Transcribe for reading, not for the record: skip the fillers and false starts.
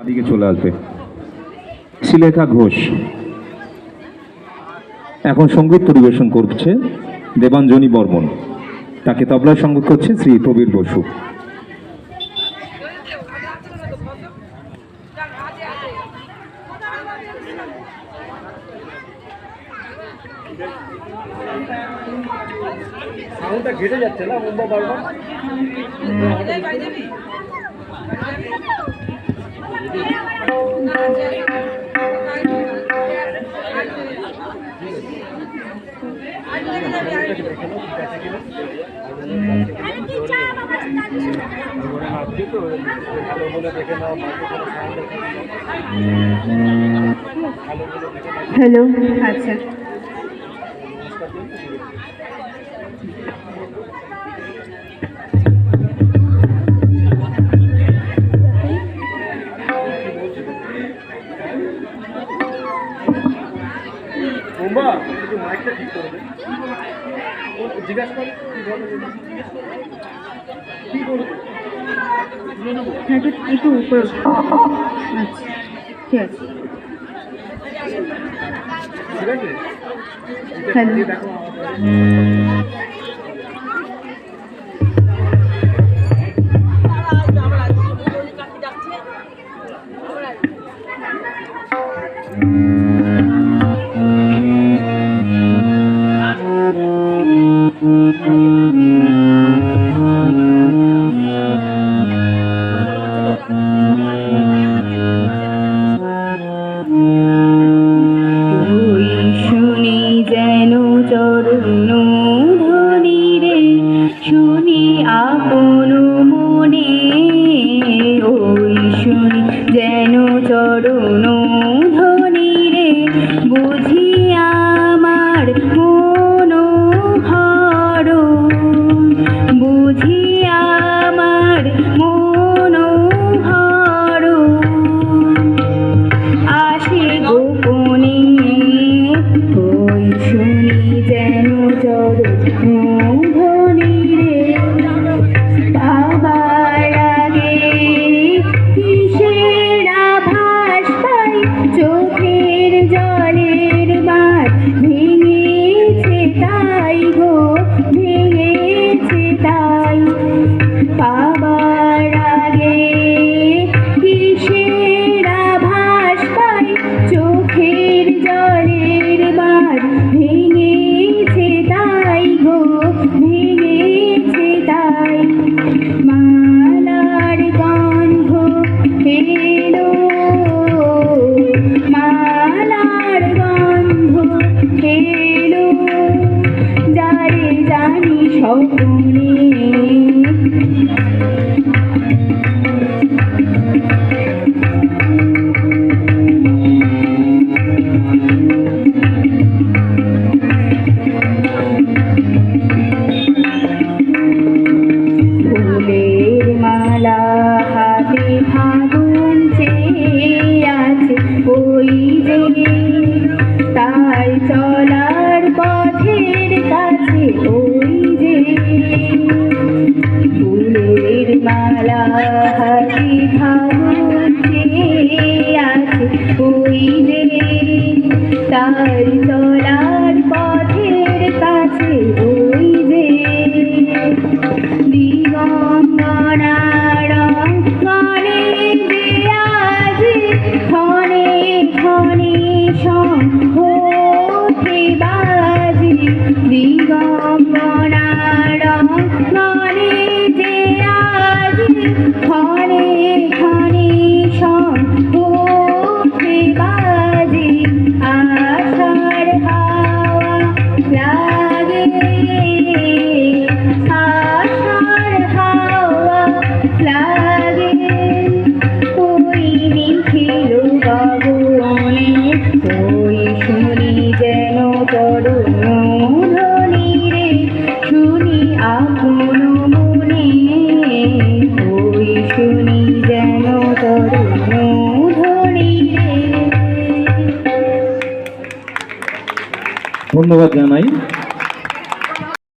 দিকে চলে আসবে। শ্রীলেখা ঘোষ এখন সঙ্গীত পরিবেশন করছে দেবাঞ্জনী বর্মন, তাকে তবলায় সঙ্গীত করছে শ্রী প্রবীর বসু। সাউন্ডটা ঘেটে যাচ্ছে না মুম্বা বারবার। হ্যালো, আচ্ছা মুম্বা একটু মাইকটা ঠিক করে দে। জিজ্ঞাসা কর কি করবো। হ্যাঁ একটু উপরে। আচ্ছা ঠিক আছে। ঠিক আছে হ্যালো দেখো শুনি যেন চরণ ধরি রে, শুনি আপন মনে, ওই শুনি যেন চরণ ধরি রে, বুঝি আমার মন হর, বুঝি আমার মন হর, আসে গোপনে ওই শুনি যেন চরণ ধরি রে, বাবার আগে কিসের আভাস পাই, চোখের জলের বাঁধ ভেঙেছে তাই গো, ভেঙেছে তাই, বাবার আগে কিসের আভাস পাই, চোখের জলের বাঁধ ভেঙেছে তাই গো, ভেঙেছে তাই, মালার গন্ধ এলো, মালার গন্ধ এলো, যারে জানি স্বপ্নে, ফুলের মালা হাতে ফাগুন চেয়ে আছে, ওই যে তাই চলার পথের কাছে, ওই যে ফুলের মালা হাতে ফাগুন চেয়ে আছে, ওই যে তাই চলার পথের কাছে, ওই যে দিগম্বরার অঙ্গনে যে আজি ক্ষণে ক্ষণে শঙ্খ ওঠে বাজি, দিগম্বরার অঙ্গনে যে আজি ক্ষণে ক্ষণে শঙ্খ ওঠে বাজি, আষাঢ় হাওয়া লাগে, আষাঢ় হাওয়া লাগে, ওই নিখিল গগনে, ওই শুনি যেন তরুণ ধ্বনি রে, শুনি আপন মনে, ওই শুনি যেন তরুণ ধ্বনি রে। ধন্যবাদ জানাই।